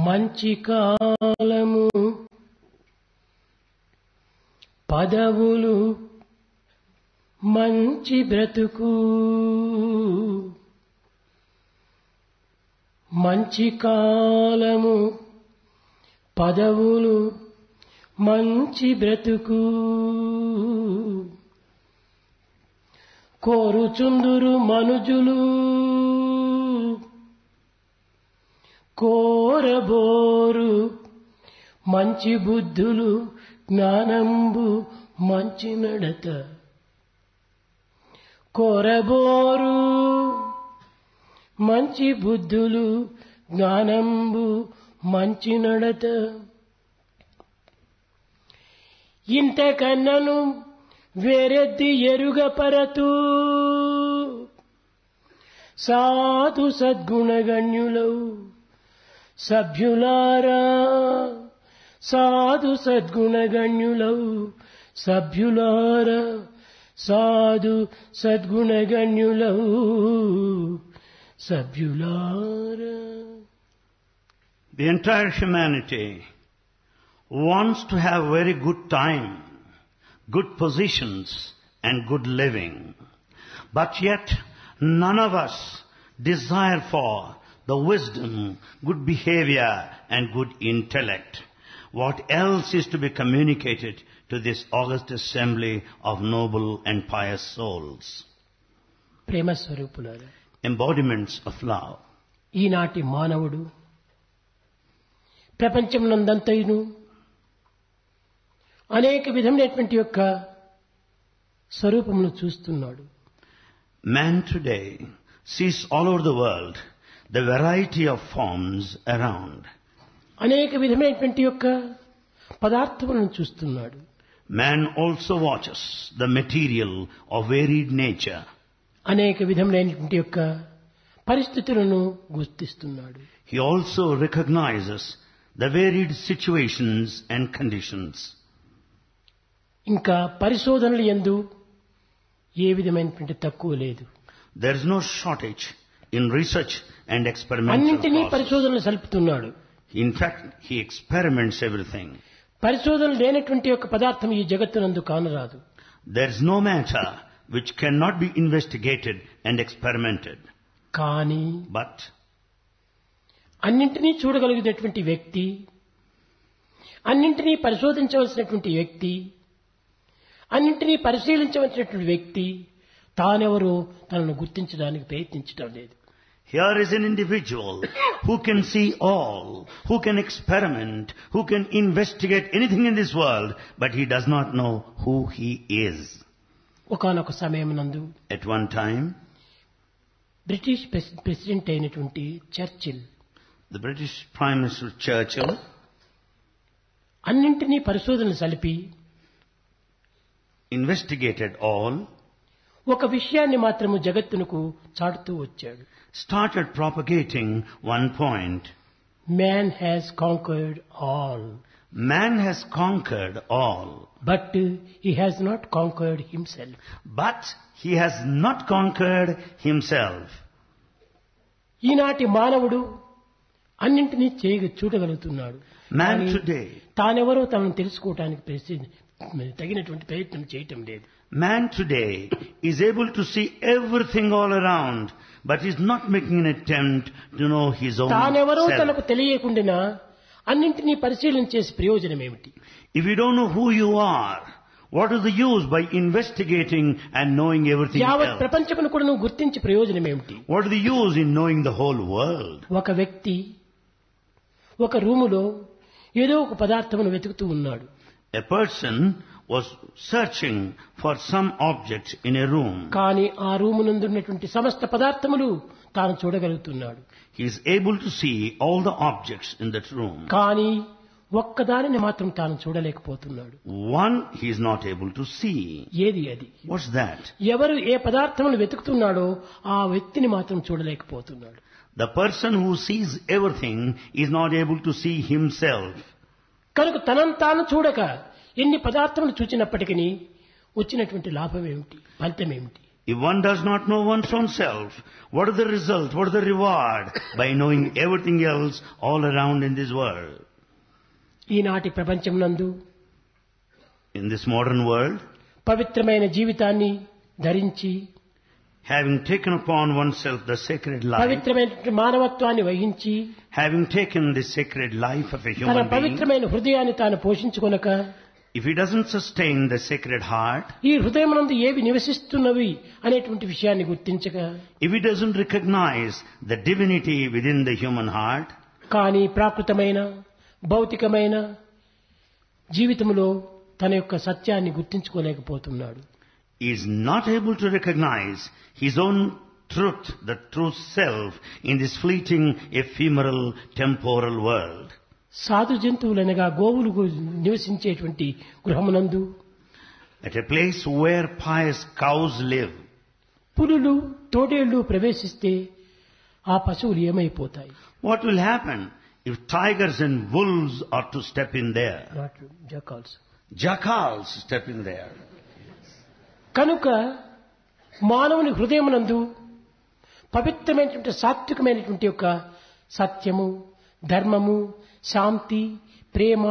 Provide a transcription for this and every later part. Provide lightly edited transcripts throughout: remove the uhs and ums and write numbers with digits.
మంచి కాలము పదవులు మంచి బ్రతుకు మంచి కాలము పదవులు మంచి బ్రతుకు కోరుచుందురు మనుజులు కోరబోరు మంచి బుద్ధులు జ్ఞానంబు మంచి నడత కోరబోరు మంచి బుద్ధులు జ్ఞానంబు మంచి నడత ఇంతకన్నను వేరెద్ది ఎరుగపరతు సాధు సద్గుణగణ్యులవు సభ్యులారా సాధు సద్గుణగణ్యులవు సభ్యులారా సాధు సద్గుణగణ్యులవు సభ్యులారా. The entire humanity wants to have very good time, good positions and good living. But yet none of us desire for the wisdom, good behavior and good intellect. What else is to be communicated to this august assembly of noble and pious souls? ప్రేమ స్వరూపులారా, Embodiments of love. ఈనాటి మానవుడు ప్రపంచమునందంతయును అనేక విధమైనటువంటి యొక్క స్వరూపమును చూస్తున్నాడు. Man today sees all over the world the variety of forms around. అనేక విధమైనటువంటి యొక్క పదార్థములను చూస్తున్నాడు. Man also watches the material of varied nature. అనేక విధమైనటువంటి యొక్క పరిస్థితులను గుర్తిస్తున్నాడు. He also recognizes the varied situations and conditions. ఇంకా పరిశోధనలు యందు ఏ విధమైనటువంటి తక్కువ లేదు. There is no shortage in research and experimental అన్నింటినీ process. పరిశోధనలు సలుపుతున్నాడు. In fact, he experiments everything. పరిశోధన లేనటువంటి యొక్క పదార్థం ఈ జగత్తునందు కానరాదు. There is no matter which cannot be investigated and experimented. కానీ But అన్నింటినీ చూడగలిగినటువంటి వ్యక్తి, అన్నింటినీ పరిశోధించవలసినటువంటి వ్యక్తి, అన్నింటినీ పరిశీలించవలసినటువంటి వ్యక్తి తానెవరో తనను గుర్తించడానికి ప్రయత్నించడం లేదు. here is an individual who can see all, who can experiment, who can investigate anything in this world, but he does not know who he is. ఒకానొక సమయమునందు At one time, British president అయినటువంటి Churchill the British Prime Minister Churchill అన్నింటినీ పరిశోధనలు సలిపి investigated all, ఒక విషయాన్ని మాత్రము జగత్తునకు చాటుతూ వచ్చాడు. started propagating one point. Man has conquered all, Man has conquered all, but he has not conquered himself. but he has not conquered himself. ఈనాటి మానవుడు అన్నింటినీ చూడగలుగుతున్నాడు. Man కానీ today, తానెవరో తనను తెలుసుకోవటానికి తగినటువంటి ప్రయత్నం చేయటం లేదు. man today is able to see everything all around, but is not making an attempt to know his own తానెవరో self. తనకు తెలియకుండా అన్నింటినీ పరిశీలన చేసి ప్రయోజనం ఏమిటి? If you don't know who you are, what is the use by investigating and knowing everything యావత్ else? ప్రపంచమును కూడా నువ్వు గుర్తించి ప్రయోజనం ఏమిటి? What is the use in knowing the whole world? ఒక వ్యక్తి ఒక రూములో ఏదో ఒక పదార్థమును వెతుకుతూ ఉన్నాడు. A person was searching for some object in a room. కానీ ఆ రూము నందున్నటువంటి సమస్త పదార్థములు తాను చూడగలుగుతున్నాడు. He is able to see all the objects in that room. కానీ ఒక్కదానిని మాత్రం తాను చూడలేకపోతున్నాడు. One he is not able to see. ఏది అది? What's that? ఎవరు ఏ పదార్థమును వెతుకుతున్నాడో ఆ వ్యక్తిని మాత్రం చూడలేకపోతున్నాడు. The person who sees everything is not able to see himself. కనుక తనను తాను చూడక ఎన్ని పదార్థములు చూచినప్పటికీ వచ్చినటువంటి లాభం ఏమిటి? ఫలితం ఏమిటి? If one does not know one's own self, what is the result, what is the reward by knowing everything else all around in this world? ఈనాటి ప్రపంచమునందు In this modern world, పవిత్రమైన జీవితాన్ని ధరించి having taken upon oneself the sacred life, పవిత్రమైన మానవత్వాన్ని వహించి having taken the sacred life of a తన human being, పవిత్రమైన హృదయాన్ని తాను పోషించుకొనక if he doesn't sustain the sacred heart, ఈ హృదయమునందు ఏవి నివసిస్తున్నవి అనేటువంటి విషయాన్ని గుర్తించక, if he doesn't recognize the divinity within the human heart, కానీ ప్రాకృతమైన భౌతికమైన జీవితంలో తన యొక్క సత్యాన్ని గుర్తించుకోలేకపోతున్నాడు. he is not able to recognize his own truth, the true self, in this fleeting, ephemeral, temporal world. సాధు జంతువులనగా గోవులు నివసించేటువంటి గృహమునందు, At a place where pious cows live, పులులు తోడేళ్లు ప్రవేశిస్తే ఆ పశువులు ఏమైపోతాయి? what will happen if tigers and wolves are to step in there? Jackals step in there. కనుక మానవుని హృదయమునందు పవిత్రమైనటువంటి సాత్వికమైనటువంటి యొక్క సత్యము, ధర్మము, శాంతి, ప్రేమ,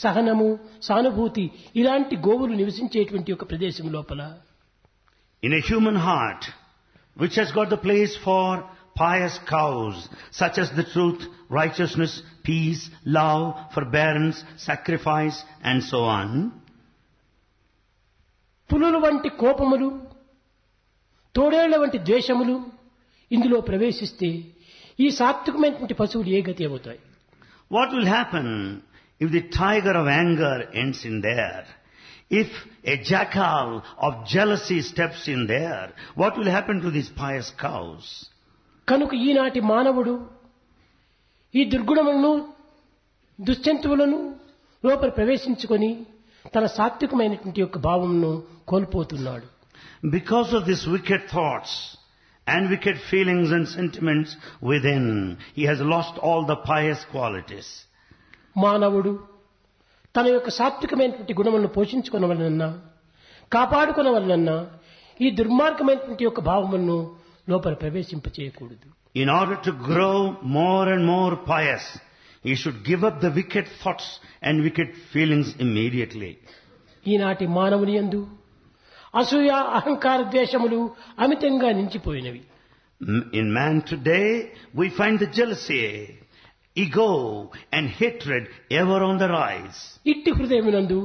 సహనము, సానుభూతి ఇలాంటి గోవులు నివసించేటువంటి ఒక ప్రదేశం లోపల, In a human heart, which has got the place for pious cows, such as the truth, righteousness, peace, love, forbearance, sacrifice, and so on, పులుల వంటి కోపములు, తోడేళ్ల వంటి ద్వేషములు ఇందులో ప్రవేశిస్తే ఈ సాత్వికమైనటువంటి పశువులు ఏ గతి అవుతాయి? what will happen if the tiger of anger ends in there? If a jackal of jealousy steps in there, what will happen to these pious cows? కనుక ఈనాటి మానవుడు ఈ దుర్గుణములను, దుశ్చంతువులను లోపల ప్రవేశించుకొని తన సాత్వికమైనటువంటి యొక్క భావమును కోల్పోతున్నాడు. Because of these wicked thoughts and wicked feelings and sentiments within, he has lost all the pious qualities. మానవుడు తన యొక్క సాత్వికమైనటువంటి గుణములను పోషించుకొనవలనన్నా, కాపాడుకొనవలనన్నా ఈ దుర్మార్గమైనటువంటి యొక్క భావములను లోపల ప్రవేశింపచేయకూడదు. In order to grow more and more pious, he should give up the wicked thoughts and wicked feelings immediately. ఈనాటి మానవుని యందు అసూయ, అహంకార, ద్వేషములు అమితంగా నించిపోయినవి. In man today, we find the jealousy, ego and hatred ever on the rise. ఇట్టి హృదయమునందు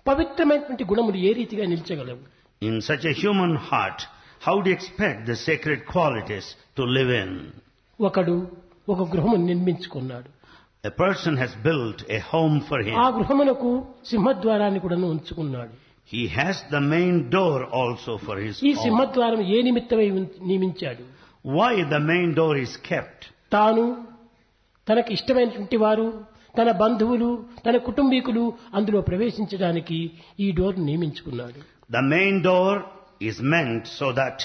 పవిత్రమైనటువంటి గుణములు ఏ రీతిగా నిలిచగలవు? In such a human heart, how do you expect the sacred qualities to live in? ఒకడు ఒక గృహమును నిర్మించుకున్నాడు. A person has built a home for him. ఆ గృహమునకు సింహద్వారాన్ని కూడా ఉంచుకున్నాడు. He has the main door also for his ఈ home. సింహద్వారం ఏ నిమిత్తమై నియమించాడు? Why the main door is kept? తాను, తనకు ఇష్టమైనటువంటి వారు, తన బంధువులు, తన కుటుంబీకులు అందులో ప్రవేశించడానికి ఈ door నియమించుకున్నాడు. The main door is meant so that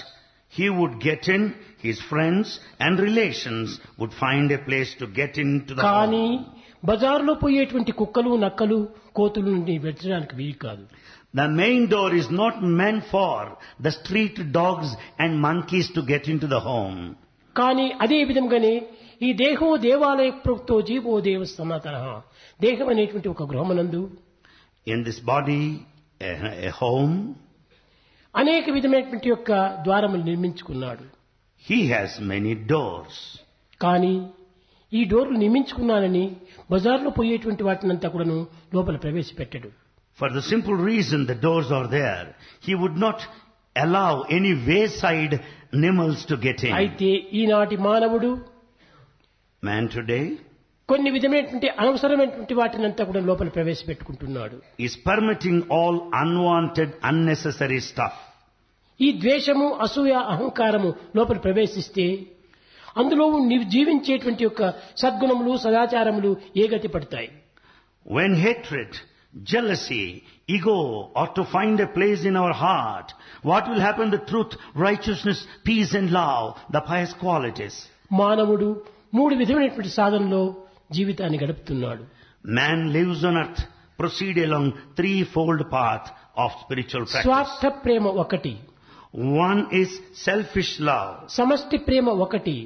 he would get in, his friends and relations would find a place to get into the కానీ home. బజార్లో పోయేటువంటి కుక్కలు, నక్కలు, కోతులు నుండి వెచ్చడానికి వీలు కాదు. The main door is not meant for the street dogs and monkeys to get into the home. కానీ అదే విధంగానే ఈ దేహో దేవాలయ ప్రోక్తో జీవో దేవ సనాతనః, దేహం అనేటువంటి ఒక గృహమునందు, In this body, a home, అనేక విధమైనటువంటి యొక్క ద్వారములు నిర్మించుకున్నాడు. he has many doors. కానీ ఈ డోర్లు నిర్మించుకున్నానని బజార్లో పోయేటువంటి వాటినంతా కూడాను లోపల ప్రవేశపెట్టడు. For the simple reason the doors are there, he would not allow any wayside animals to get in. అయితే ఈనాటి మానవుడు Man today కొన్ని విధమైనటువంటి అనవసరమైనటువంటి వాటినంతా కూడా లోపల ప్రవేశపెట్టుకుంటున్నాడు. is permitting all unwanted, unnecessary stuff. ఈ ద్వేషము, అసూయ, అహంకారము లోపల ప్రవేశిస్తే అందులో జీవించేటువంటి యొక్క సద్గుణములు, సదాచారములు ఏ గతి పడతాయి? When hatred, jealousy, ego ought to find a place in our heart, what will happen? The truth, righteousness, peace and love, the pious qualities. మానవుడు మూడు విధమైనటువంటి సాధనలో జీవితాన్ని గడుపుతున్నాడు. Man lives on earth, proceed along threefold path of spiritual practice. స్వార్థ ప్రేమ ఒకటి, One is selfish love, సమష్టి ప్రేమ ఒకటి,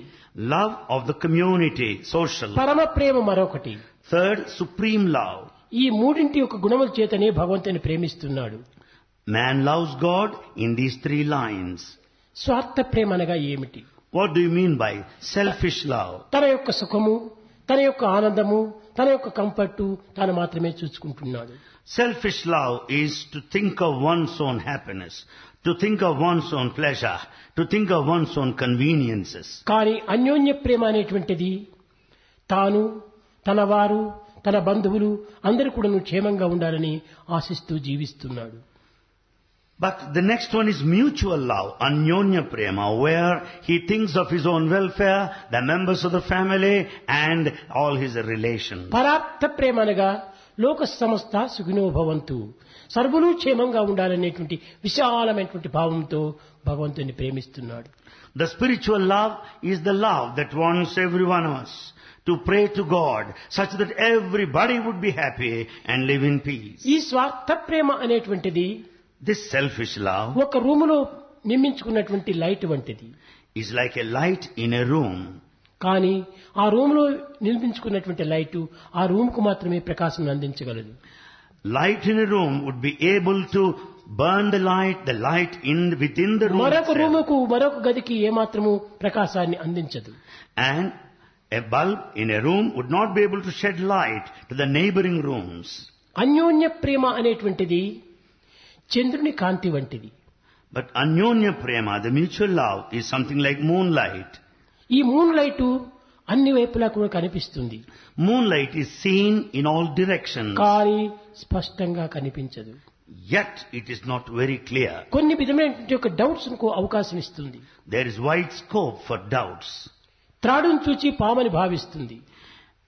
love of the community, social. పరమ ప్రేమ మరొకటి. Third, supreme love. ఈ మూడింటి యొక్క గుణముల చేతనే భగవంతుని ప్రేమిస్తున్నాడు. Man loves God in these three lines. స్వార్థ ప్రేమ అనగా ఏమిటి? What do you mean by selfish love? తన యొక్క సుఖము, తన యొక్క ఆనందము, తన యొక్క కంఫర్టు తాను మాత్రమే చూసుకుంటున్నాడు. Selfish love is to think of one's own happiness, to think of one's own pleasure, to think of one's own conveniences. కానీ అన్యోన్య ప్రేమ అనేటువంటిది తాను, తన వారు, తన బంధువులు అందరూ కూడా క్షేమంగా ఉండాలని ఆశిస్తూ జీవిస్తున్నాడు. But the next one is mutual love, anyonya prema, where he thinks of his own welfare, the members of the family and all his relations. పరార్థ ప్రేమ అనగా లోక సమస్త సుఖినో భవంతు, సర్వులు క్షేమంగా ఉండాలనేటువంటి విశాలమైనటువంటి భావంతో భగవంతుని ప్రేమిస్తున్నాడు. The spiritual love is the love that wants every one of us to pray to God such that everybody would be happy and live in peace. ఈ స్వార్థ ప్రేమ అనేటువంటిది This selfish love ఒక రూములో నిర్మించుకున్నటువంటి లైట్ వంటిది. is like a light in a room. కానీ ఆ రూములో నిర్మించుకున్నటువంటి light ఆ రూముకు మాత్రమే ప్రకాశం అందించగలదు. Light in a room would be able to burn the light within the room మరొక itself. రూముకు మరొక గదికి ఏమాత్రము ప్రకాశాన్ని అందించదు. And a bulb in a room would not be able to shed light to the neighboring rooms. అన్యోన్య ప్రేమ అనేటువంటిది చంద్రుని కాంతి వంటిది. But anyonya prema, the mutual love, is something like moonlight. ఈ మూన్ లైటు అన్ని వైపులా కూడా కనిపిస్తుంది, Moonlight is seen in all directions, కానీ స్పష్టంగా కనిపించదు. yet it is not very clear. కొన్ని విధమైనటువంటి యొక్క డౌట్స్ కు అవకాశం ఇస్తుంది. There is wide scope for doubts. త్రాడును చూచి పామని భావిస్తుంది,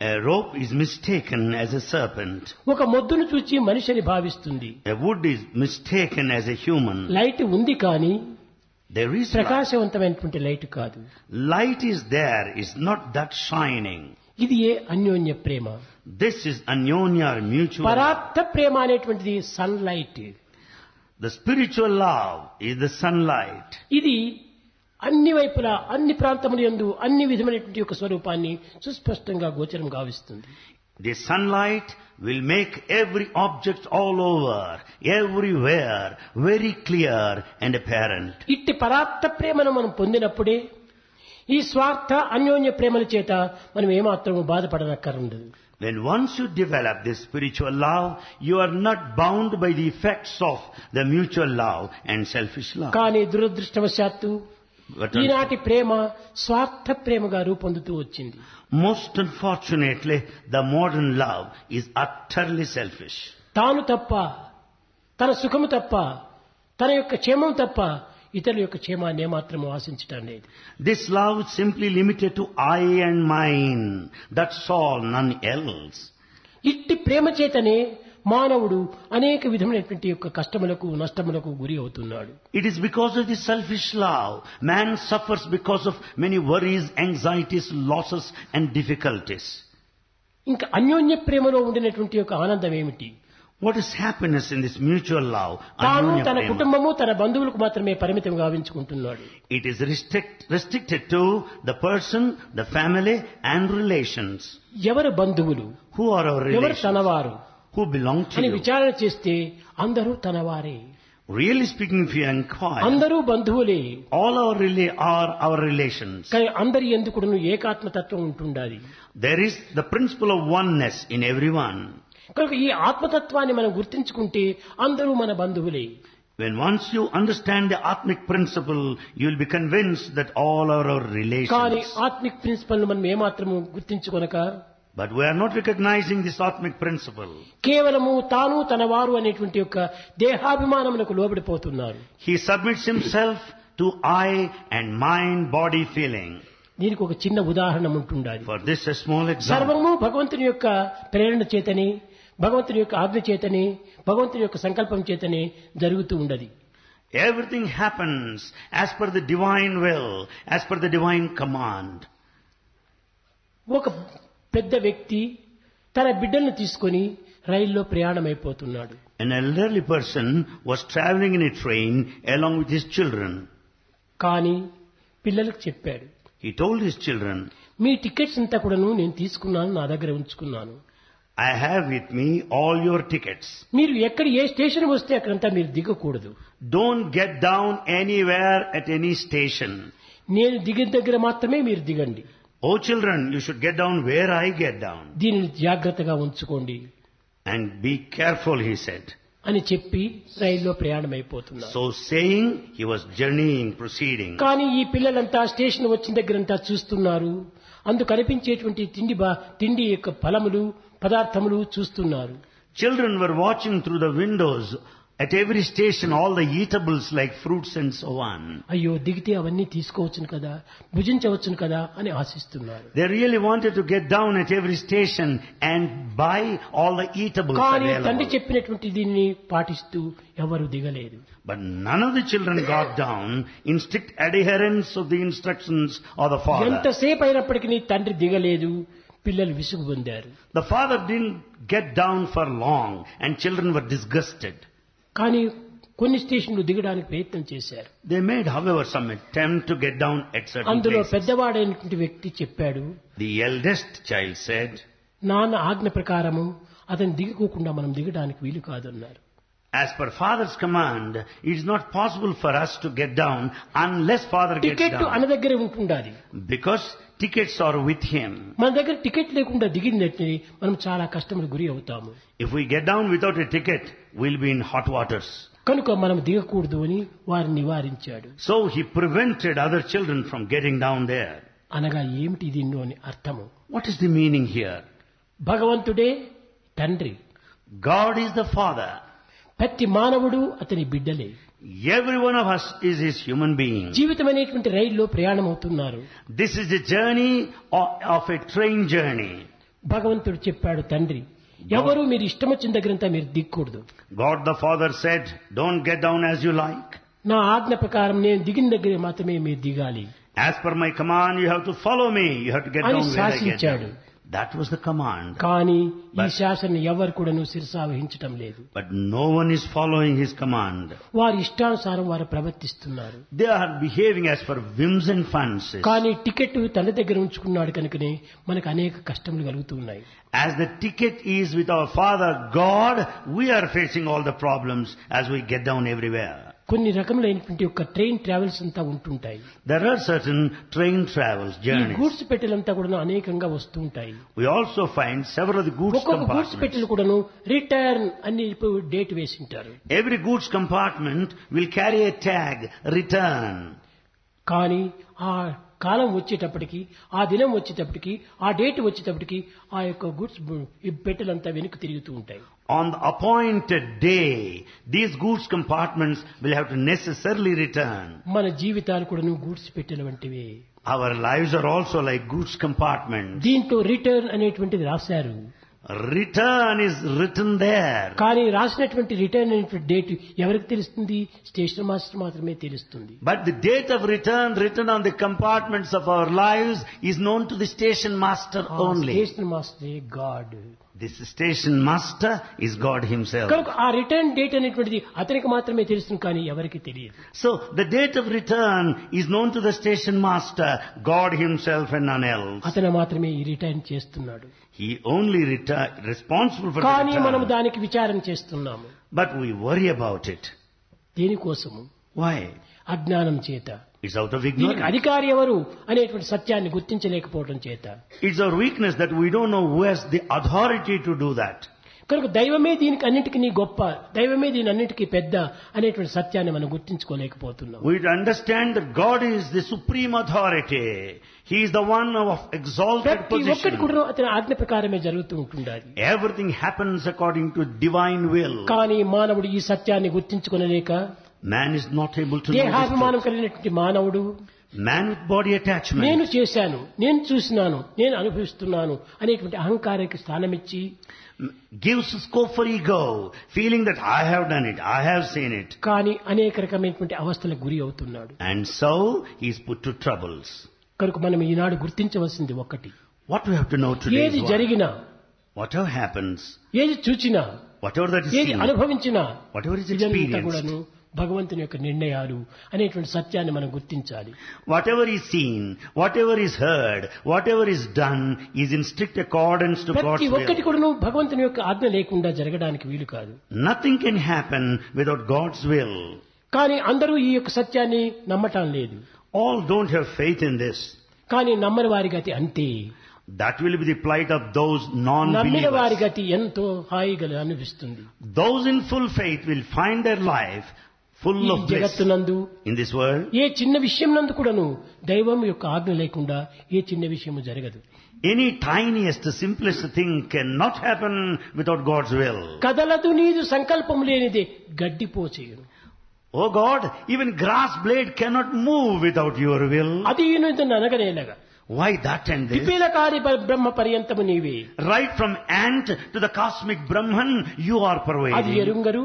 A rope is mistaken as a serpent. ఒక మొద్దును చూచి మనిషిని భావిస్తుంది. A wood is mistaken as a human. Light ఉంది కానీ There is light. ప్రకాశవంతమైనటువంటి లైట్ కాదు. Light is there, is not that shining. ఇది ఏ అన్యోన్య ప్రేమ. This is anyonya or mutual. పరార్థ ప్రేమ అనేటువంటిది sunlight. The spiritual love is the sunlight. ఇది అన్ని వైపులా అన్ని ప్రాంతముల యందు అన్ని విధమైనటువంటి యొక్క స్వరూపాన్ని సుస్పష్టంగా గోచరం గావిస్తుంది. The sunlight will make every object all over, everywhere, very clear and apparent. ఇట్టి పరార్థ ప్రేమను మనం పొందినప్పుడే ఈ స్వార్థ అన్యోన్య ప్రేమల చేత మనం ఏమాత్రము బాధపడనక్కర్లేదు. When once you develop this spiritual love, you are not bound by the effects of the mutual love and selfish love. కానీ దురదృష్టవశాత్తు ఈనాటి ప్రేమ స్వార్థ ప్రేమగా రూపొందుతూ వచ్చింది. Most unfortunately, the modern love is utterly selfish. తాను తప్ప, తన సుఖము తప్ప, తన యొక్క క్షేమం తప్ప ఇతరుల యొక్క క్షేమాన్ని ఏమాత్రము ఆశించటం లేదు. This love is simply limited to I and mine. That's all, none else. ఇట్టి ప్రేమ చేతనే మానవుడు అనేక విధమైనటువంటి యొక్క కష్టములకు నష్టములకు గురి అవుతున్నాడు. It is because of this selfish love. Man suffers because of many worries, anxieties, losses and difficulties. ఇంకా అన్యోన్య ప్రేమలో ఉండినటువంటి యొక్క ఆనందం ఏమిటి? What is happiness in this mutual love? తాను Anyonya తన prema. కుటుంబము తన బంధువులకు మాత్రమే పరిమితం గావించుకుంటున్నాడు. It is restricted to the person, the family and relations. ఎవరు బంధువులు, Who are our ఎవరు relations? తనవారు Who belong to అని you? విచారణ చేస్తే అందరూ తనవారే, Really speaking, if you inquire, అందరూ బంధువులే. all are our relations. కానీ అందరి ఎందుకు ఏకాత్మతత్వం ఉంటుండాలి. There is the principle of oneness in everyone. కనుక ఈ ఆత్మతత్వాన్ని మనం గుర్తించుకుంటే అందరూ మన బంధువులే. When once you understand the Atmic principle, you will be convinced that all are our కానీ relations. ఆత్మిక్ ప్రిన్సిపల్ మనం ఏమాత్రము గుర్తించుకొనక But we are not recognizing this Atmic principle. కేవలము తాను తన వారు అనేటువంటి యొక్క దేహాభిమానములకు లోబడిపోతున్నారు. He submits himself to I and mind body feeling. దీనికి ఒక చిన్న ఉదాహరణ ఉంటుండాలి. For this a small example. సర్వము భగవంతుని యొక్క ప్రేరణ చేతని, భగవంతుని యొక్క ఆజ్ఞ చేతని, భగవంతుని యొక్క సంకల్పం చేతని జరుగుతూ ఉండదు. Everything happens as per the divine will, as per the divine command. ఒక పెద్ద వ్యక్తి తన బిడ్డలను తీసుకొని రైల్లో ప్రయాణమైపోతున్నాడు. An elderly person was traveling in a train along with his children. కానీ పిల్లలకు చెప్పాడు, He told his children, me tickets అంతా కూడాను నేను తీసుకున్నాను, నా దగ్గర ఉంచుకున్నాను. I have with me all your tickets. మీరు ఎక్కడ ఏ స్టేషన్ వస్తే అక్కడంతా మీరు దిగకూడదు. Don't get down anywhere at any station. నేను దిగిన దగ్గర మాత్రమే మీరు దిగండి. Oh children, you should get down where I get down. దీనిని జాగ్రత్తగా ఉంచుకోండి And be careful, he said. అని చెప్పి రైల్లో ప్రయాణమైపోతున్నారు. So saying, he was journeying, proceeding. కానీ ఈ పిల్లలంతా స్టేషన్ వచ్చిన దగ్గరంతా చూస్తున్నారు. అందు కనిపించేటువంటి తిండి యొక్క ఫలములు పదార్థములు చూస్తున్నారు. Children were watching through the windows at every station all the eatables like fruits and so on. అయ్యో దిగితే అవన్నీ తీసుకోవచ్చును కదా, భుజించవచ్చును కదా అని ఆశిస్తున్నారు. They really wanted to get down at every station and buy all the eatables కానీ తండ్రి available. చెప్పినటువంటి దీన్ని పాటిస్తూ ఎవరు దిగలేదు. But none of the children got down in strict adherence of the instructions of the father. ఎంతసేపు అయినప్పటికీ తండ్రి దిగలేదు. పిల్లలు విసుగు పొందారు. The father didn't get down for long and children were disgusted. కానీ కొన్ని స్టేషన్లు దిగడానికి ప్రయత్నం చేశారు. They made, however, some attempt to get down at certain అందులో places. పెద్దవాడైనటువంటి వ్యక్తి చెప్పాడు, The eldest child said, నాన్న ఆజ్ఞ ప్రకారము అతను దిగకోకుండా మనం దిగడానికి వీలు కాదన్నారు. as per father's command, it is not possible for us to get down unless father gets ticket down. అన్న దగ్గరే ఉంటుండాలి. Because tickets are with him. మన దగ్గర టికెట్ లేకుండా దిగినట్టు మనం చాలా కష్టములకు గురి అవుతాము. If we get down without a ticket, we'll be in hot waters. కనుక మనం దిగకూడదు అని వారిని నివారించాడు. So he prevented other children from getting down there. అనగా ఏమిటి దీనిలో అని అర్థము? What is the meaning here? భగవంతుడే తండ్రి, God is the father. ప్రతి మానవుడు అతని బిడ్డలే. Every one of us is his human being. జీవితం అనేటువంటి రైల్లో ప్రయాణం అవుతున్నారు. This is the journey of a train journey. భగవంతుడు చెప్పాడు, తండ్రి ఎవరు మీరు ఇష్టం వచ్చిన దగ్గరంతా మీరు దిగకూడదు. God the Father said, don't get down as you like. నా ఆజ్ఞ ప్రకారం నేను దిగిన దగ్గర మాత్రమే మీరు దిగాలి As per my command, you have to follow me. You have to get అని down where I get శాసించాడు. down. That was the command. కానీ ఈ శాసన ఎవరు కూడాను శిరసావహించటం లేదు. But no one is following his command. వారి ఇష్టానుసారం వారు ప్రవర్తిస్తున్నారు. They are behaving as per whims and fancies. కానీ టికెట్ తన దగ్గర ఉంచుకున్నాడు కనుకనే మనకు అనేక కష్టములు కలుగుతున్నాయి. As the ticket is with our Father God, we are facing all the problems as we get down everywhere. కొన్ని రకములైనటువంటి ఒక ట్రైన్ ట్రావెల్స్ అంతా ఉంటుంటాయి. There are certain train travels, ఈ journeys. గూడ్స్ పెట్టెలంతా కూడా అనేకంగా వస్తూ ఉంటాయి. We also find several of the goods ఒక్కొక్క గూడ్స్ compartments. పెట్టెలు కూడాను రిటర్న్ అని డేట్ వేసి ఉంటారు. Every goods compartment will carry a tag, return. కానీ ఆ కాలం వచ్చేటప్పటికి, ఆ దినం వచ్చేటప్పటికి, ఆ డేట్ వచ్చేటప్పటికి ఆ యొక్క గుడ్స్ పెట్టెలంతా వెనక్కి తిరుగుతూ ఉంటాయి. On the appointed day, these goods compartments will have to necessarily return. మన జీవితాలు కూడాను గూడ్స్ పెట్టెల వంటివే. Our lives are also like goods compartments. దీంట్లో రిటర్న్ అనేటువంటిది రాశారు. Return is written there. కానీ రాసినటువంటి రిటర్న్ అనేటువంటి డేట్ ఎవరికి తెలుస్తుంది? స్టేషన్ మాస్టర్ మాత్రమే తెలుస్తుంది. But the date of return written on the compartments of our lives is known to the station master only. Station మాస్టరే god. This station master is God himself. కనుక ఆ return date అనేటువంటిది అతనికి మాత్రమే తెలుస్తుంది, కానీ ఎవరికి తెలియదు. So the date of return is known to the station master, God himself and none else. అతను మాత్రమే ఈ రిటర్న్ చేస్తున్నాడు. He only responsible for the కానీ మనం return. దానికి విచారం చేస్తున్నాము. But we worry about it. దేనికోసము? Why? అజ్ఞానం చేత. It's out of దీనికి ignorance. అధికారి ఎవరు అనేటువంటి సత్యాన్ని గుర్తించలేకపోవడం చేత. It's our weakness that we don't know who has the authority to do that. కనుక దైవమే దీనికి అన్నిటికీ గొప్ప, దైవమే దీని అన్నిటికీ పెద్ద అనేటువంటి సత్యాన్ని మనం గుర్తించుకోలేకపోతున్నాం. We understand that God is the supreme authority. He is the one of exalted ప్రతి ఒక్కటి position. కూడా అతని ఆజ్ఞ ప్రకారమే జరుగుతూ ఉంటుండాలి. Everything happens according to divine will. కానీ మానవుడు ఈ సత్యాన్ని గుర్తించుకొనలేక, Man is not able to know దేహాభిమానం this truth. కలిగినటువంటి మానవుడు Man with body attachment. నేను చేశాను, నేను చూసినాను, నేను అనుభవిస్తున్నాను అనేటువంటి అహంకారానికి స్థానమిచ్చి Gives scope for ego, feeling that I have done it, I have seen it. కానీ అనేక రకమైనటువంటి అవస్థలకు గురి అవుతున్నాడు. And so he is put to troubles. కనుక మనం ఈనాడు గుర్తించవలసింది ఒక్కటి. What we have to know today ఏది is what? జరిగినా Whatever happens, ఏది చూచినా, whatever that is ఏది seen, అనుభవించినా, whatever is ఇదంతా experienced, కూడాను భగవంతుని యొక్క నిర్ణయాలు అనేటువంటి సత్యాన్ని మనం గుర్తించాలి. whatever is seen, whatever is heard, whatever is done is in strict accordance to God's ప్రతి ఒక్కటి will. కూడాను భగవంతుని యొక్క ఆజ్ఞ లేకుండా జరగడానికి వీలు కాదు. Nothing can happen without God's will. కానీ అందరూ ఈ యొక్క సత్యాన్ని నమ్మటం లేదు. All don't have faith in this. కానీ నమ్మని వారి గతి అంతే. That will be the plight of those నమ్మిన వారి non-believers. గతి ఎంతో హాయిగా అనిపిస్తుంది. Those in full faith will find their life full ఈ of bliss. జగత్తునందు In this world, ఏ చిన్న విషయం నందు కూడాను దైవం యొక్క ఆజ్ఞ లేకుండా ఏ చిన్న విషయము జరగదు. any tiniest, simplest thing cannot happen without God's will. కదలదు నీదు సంకల్పం లేనిదే గడ్డిపోచేయును. Oh God, even grass blade cannot move without your will. అది అనగనేలగా Why that and this? విపీలకారి బ్రహ్మ పర్యంతము నీవే. Right from ant to the cosmic Brahman, you are అది pervading. ఎరుంగరు,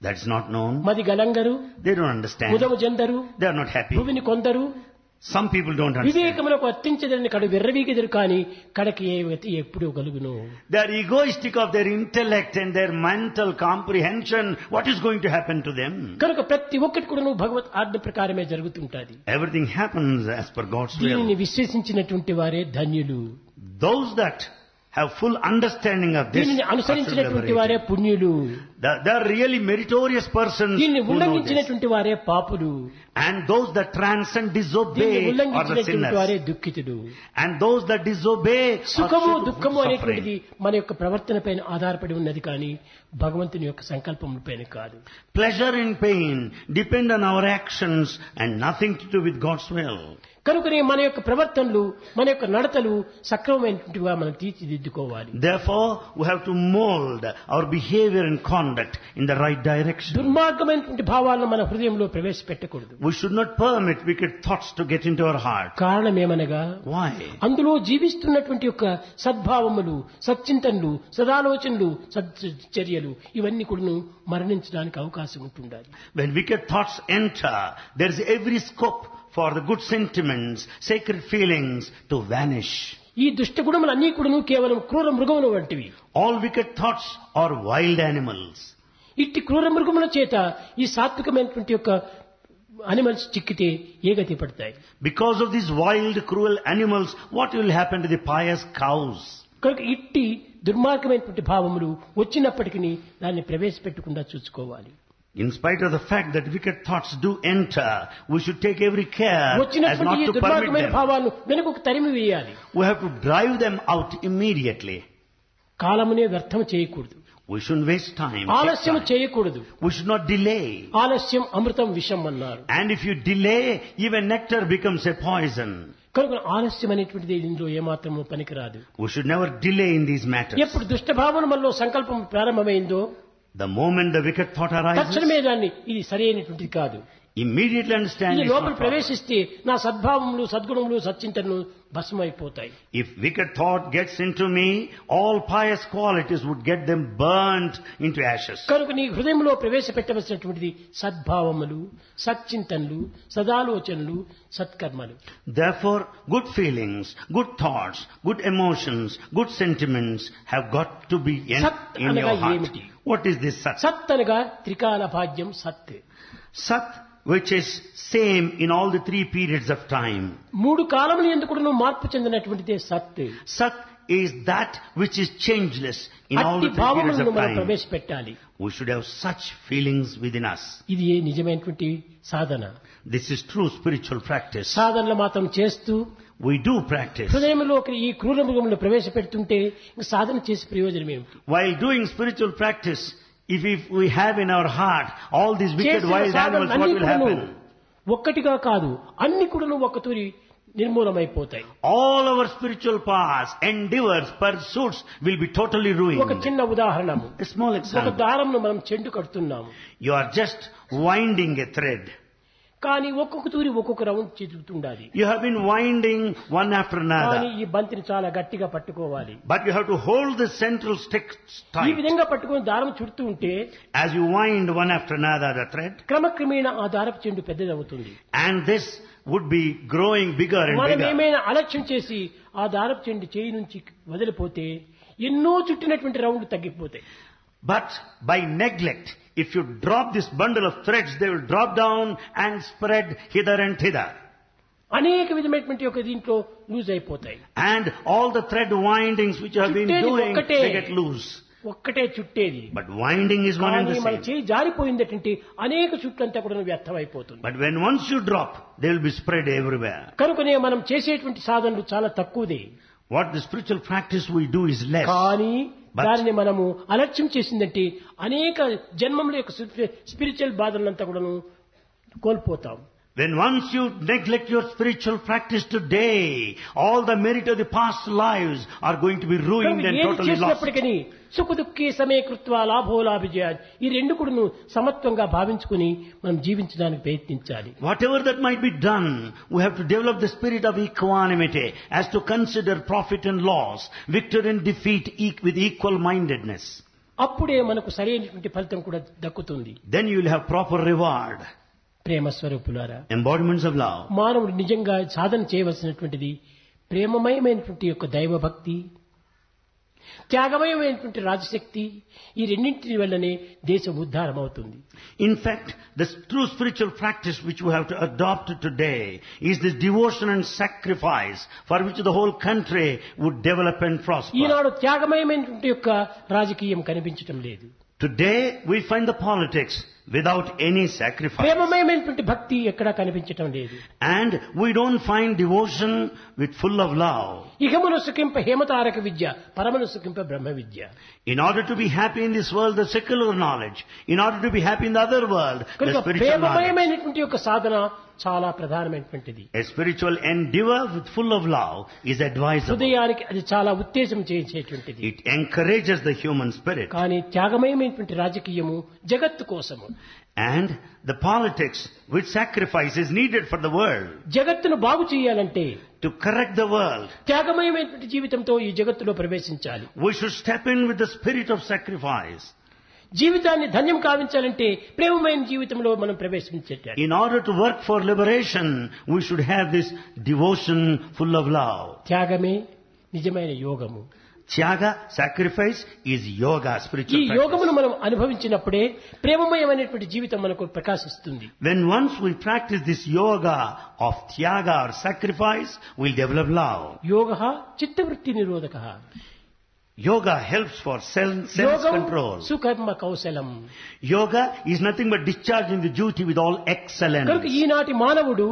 That's not known. మది గలంగరు, They don't understand. ముదము జందరు, They are not happy. భూమిని కొందరు, Some people don't understand. వివేకములకు అత్తించదని కడు విర్రవీగెదరు కానీ కడకి ఏ గతి ఎప్పుడు కలుగును. They are egoistic of their intellect and their mental comprehension. What is going to happen to them? కనుక ప్రతి ఒక్కటి కూడా భగవత్ ఆజ్ఞ ప్రకారమే జరుగుతుంటాది. Everything happens as per God's will. దీనిని విశ్వసించినటువంటి వారే ధన్యులు. Those that have full understanding of this దీనిని are అనుసరించినటువంటి liberated. వారే పుణ్యులు. They are really meritorious persons దీన్ని who know this. ఉల్లంఘించినటువంటి వారే పాపులు. And those that transcend, దీన్ని disobey are the ఉల్లంఘించినటువంటి వారే sinners. దుఃఖితుడు. And those that disobey సుఖము are దుఃఖము suffering. అనేటువంటిది మన యొక్క ప్రవర్తన పైన ఆధారపడి ఉన్నది కానీ భగవంతుని యొక్క సంకల్పం పైన కాదు. Pleasure and pain depend on our actions and nothing to do with God's will. కనుకనే మన యొక్క ప్రవర్తనలు, మన యొక్క నడతలు సక్రమమైనటువంటివిగా మనం తీర్చిదిద్దుకోవాలి. Therefore, we have to mold our behavior and conduct in the right direction. దుర్మార్గమైనటువంటి భావాలను మన హృదయంలో ప్రవేశపెట్టకూడదు. We should not permit wicked thoughts to get into our heart. కారణం ఏమనగా Why? అందులో జీవిస్తున్నటువంటి యొక్క సద్భావములు, సచ్చింతనలు, సదాలోచనలు, సచ్చర్యలు ఇవన్నీ కూడా మరణించడానికి అవకాశం ఉంటుండాలి. When wicked thoughts enter, there is every scope for the good sentiments, sacred feelings to vanish. ఈ దుష్ట గుణములన్నీ కూడా కేవలం క్రూర మృగముల వంటివి. All wicked thoughts are wild animals. ఇట్టి క్రూర మృగముల చేత ఈ సాత్వికమైనటువంటి యొక్క అనిమల్స్ చిక్కితే ఏ గతి పడతాయి. Because of these wild, cruel animals, what will happen to the pious cows? కనుక ఇట్టి దుర్మార్గమైనటువంటి భావములు వచ్చినప్పటికీ దాన్ని ప్రవేశపెట్టకుండా చూసుకోవాలి. In spite of the fact that wicked thoughts do enter, we should take every care as వచ్చినటువంటి not ఈ to permit దుర్మార్గమైన them. భావాలను వెనుకకు తరిమి వేయాలి. We have to drive them out immediately. కాలమునే వ్యర్థం చేయకూడదు. We shouldn't waste time. ఆలస్యం take time. చేయకూడదు. We should not delay. ఆలస్యం అమృతం విషం అన్నారు. And if you delay, even nectar becomes a poison. కనుక ఆలస్యం అనేటువంటిది ఇందులో ఏమాత్రము పనికిరాదు. We should never delay in these matters. ఎప్పుడు దుష్ట భావన మనలో సంకల్పం ప్రారంభమైందో The moment the wicked thought తక్షణమే arises, దాన్ని ఇది సరైనటువంటిది కాదు, immediately understand ఇది it's లోపల not proper. ప్రవేశిస్తే నా సద్భావములు, సద్గుణములు, సచ్చింతనలు భస్మైపోతాయి. If wicked thought gets into me, all pious qualities would get them burnt into ashes. కనుక నీ హృదయంలో ప్రవేశపెట్టవలసినటువంటిది సద్భావములు, సచ్చింతనలు, సదాలోచనలు, సత్కర్మలు. Therefore, good feelings, good thoughts, good emotions, good sentiments have got to be Sat in anaga your heart. emiti? What is this Sat? సత్ అనగా త్రికాల భాగ్యం సత్. Sat, which is same in all the three periods of time. మూడు కాలములు ఎందుకు మార్పు చెందినటువంటిదే సత్. Sat is that which is changeless in all అట్టి the three periods భావములను of మనం time. ప్రవేశపెట్టాలి. We should have such feelings within us. ఇది ఏ నిజమైనటువంటి సాధన. This is true spiritual practice. సాధనలు మాత్రం చేస్తూ We do practice. హృదయంలోకి ఈ క్రూర మృగములు ప్రవేశపెడుతుంటే ఇంక సాధన చేసే ప్రయోజనం ఏమిటి? While doing spiritual practice, if we have in our heart all these wicked చేసిన wild animals, what సాధనలన్నీ will కూడాను happen? ఒక్కటిగా కాదు, అన్ని కూడాను ఒక్కతూరి నిర్మూలమైపోతాయి. All our spiritual paths, endeavors, pursuits will be totally ఒక ruined. చిన్న ఉదాహరణము, A small ఒక example. దారంను మనం చెండు కడుతున్నాము, You are just winding a thread. కానీ ఒక్కొక్క తూరి ఒక్కొక్క round చెదురుతుండాలి. You have been winding one after కానీ another. ఈ బంతిని చాలా గట్టిగా పట్టుకోవాలి. But you have to hold the central stick ఈ tight. విధంగా పట్టుకొని దారం చుడుతూ ఉంటే As you wind one after another the thread, క్రమక్రమేణా ఆ దారపు చెండు పెద్దదవుతుంది. and this would be growing bigger and మనం bigger. ఏమైనా అలక్ష్యం చేసి ఆ దారపు చెండు చేయి నుంచి వదిలిపోతే ఎన్నో చుట్టినటువంటి రౌండ్ తగ్గిపోతాయి. But by neglect, if you drop this bundle of threads, they will drop down and spread hither and thither. అనేక విధమైనటువంటి ఒక దీంట్లో లూజ్ అయిపోతాయి. And all the thread windings which you have been doing, they get loose. ఒక్కటే చుట్టేది. But winding is one and the మన same. చేయి జారిపోయిందంటే అనేక చుట్లంతా కూడా వ్యర్థమైపోతుంది. But when once you drop, they will be spread everywhere. కనుకనే మనం చేసేటువంటి సాధనలు చాలా తక్కువదే. What the spiritual practice we do is less. కానీ దానిని మనము అలక్ష్యం చేసిందంటే అనేక జన్మముల యొక్క స్పిరిచువల్ బాధలంతా కూడా కోల్పోతాం. When once you neglect your spiritual practice today, all the merit of the past lives are going to be ruined and totally lost. చేసినప్పటికీ సుఖ దుఃఖే సమయకృత్వ లాభో లాభిజయ ఈ రెండు కూడాను సమత్వంగా భావించుకుని మనం జీవించడానికి ప్రయత్నించాలి. Whatever that might be done, we have to develop the spirit of equanimity as to consider profit and loss, victory and defeat with equal mindedness. అప్పుడే మనకు సరైనటువంటి ఫలితం కూడా దక్కుతుంది. Then you will have proper reward. ప్రేమ స్వరూపులారా, Embodiments of love. మానవుడు నిజంగా సాధన చేయవలసినటువంటిది ప్రేమమయమైనటువంటి యొక్క దైవభక్తి, త్యాగమయమైనటువంటి రాజశక్తి, ఈ రెండింటి వల్లనే దేశ ఉద్ధారం అవుతుంది. In fact, the true spiritual practice which we have to adopt today is this devotion and sacrifice for which the whole country would develop and prosper. ఈనాడు త్యాగమయమైనటువంటి యొక్క రాజకీయం కనిపించటం లేదు. Today we find the politics without any sacrifice. ప్రేమమయమైనటువంటి భక్తి ఎక్కడా కనిపించటం లేదు. And we don't find devotion with full of love. ఇహమును సుఖింప హేమతారక Vidya, పరమను సుఖింప Brahma Vidya. In order to be happy in this world, the secular knowledge. In order to be happy in the other world, the spiritual knowledge. ప్రేమమయమైనటువంటి యొక్క సాధన చాలా ప్రధానమైనటువంటిది. A spiritual endeavor with full of love is advisable. హృదయానికి అది చాలా ఉత్తేజం చేసేటువంటిది. It encourages the human spirit. కానీ త్యాగమయమైనటువంటి రాజకీయము జగత్తు కోసము. And the politics with sacrifice is needed for the world. జగత్తును బాగు చేయాలంటే, To correct the world, త్యాగమయమైనటువంటి జీవితంతో ఈ జగత్తులో ప్రవేశించాలి. we should step in with the spirit of sacrifice. జీవితాన్ని ధన్యం కావించాలంటే ప్రేమమైన జీవితంలో మనం ప్రవేశించాలి. In order to work for liberation, we should have this devotion full of love. త్యాగమే నిజమైన యోగము. Tyaga, sacrifice, is yoga, ఈ spiritual యోగమును practice. మనం అనుభవించినప్పుడే ప్రేమమయమైనటువంటి జీవితం మనకు ప్రకాశిస్తుంది. When once we practice this yoga of tyaga or sacrifice, we'll develop love. యోగః చిత్తవృత్తి నిరోధకః. Yoga helps for self-control. సుకర్మ కౌశలం. Yoga is nothing but discharging the duty with all excellence. కనుక ఈనాటి మానవుడు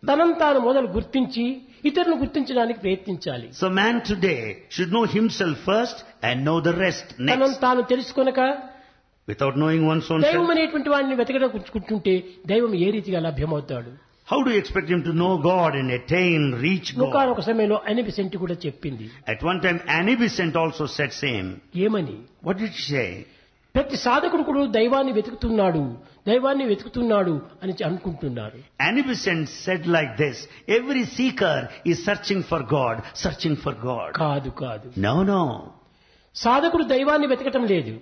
తనను తాను మొదలు గుర్తించి ఇతరులను గుర్తించడానికి ప్రయత్నించాలి. So man today should know himself first and know the rest తనను next. తాను తెలుసుకొనక Without knowing one's own దైవం self, అనేటువంటి వాడిని వెతకడం కూర్చుంటే దైవం ఏ రీతిగా లభ్యమవుతాడు? how do you expect him to know God and attain, reach God? ఒకనొక సమయంలో అనిబిసెంట్ కూడా చెప్పింది. At one time, Annie Besant also said same. ఏమని? What did she say? ప్రతి సాధకుడు కూడా దైవాన్ని వెతుకుతున్నాడు, దైవాన్ని వెతుకుతున్నాడు అని అనుకుంటున్నారు. Annie Besant said like this: every seeker is searching for God, searching for God. కాదు కాదు. No, no. సాధకుడు దైవాన్ని వెతకటం లేదు.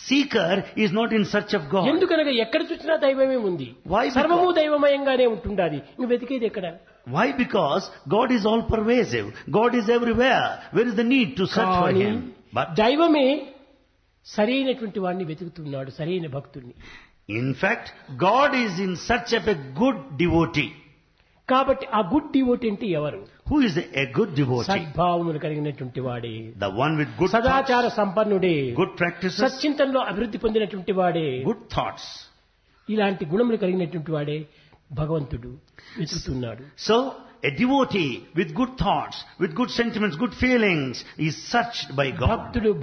Seeker is not in search of God. ఎందుకనగా ఎక్కడ చూసినా దైవమే ఉంది. Why? Because- సర్వము దైవమయంగానే ఉంటుండాలి. నువ్వు వెతికేది ఎక్కడ? Why? Because God is all pervasive. God is everywhere. Where is the need to search for కానీ Him? But దైవమే సరైనటువంటి వాడిని వెతుకుతున్నాడు, సరైన భక్తుడిని. in fact, God is in search of a good devotee. కాబట్టి ఆ గుడ్ డివోటీ అంటే ఎవరు? Who is a good devotee? సద్భావములు కలిగినటువంటి వాడే, The one with good సదాచార thoughts, సంపన్నుడే, good practices, సచ్చింతనలో అభివృద్ధి పొందినటువంటి వాడే, good thoughts. ఇలాంటి గుణములు కలిగినటువంటి వాడే భగవంతుడు వెతుకుతున్నాడు. So, a devotee with good thoughts, with good sentiments, good feelings is searched by God.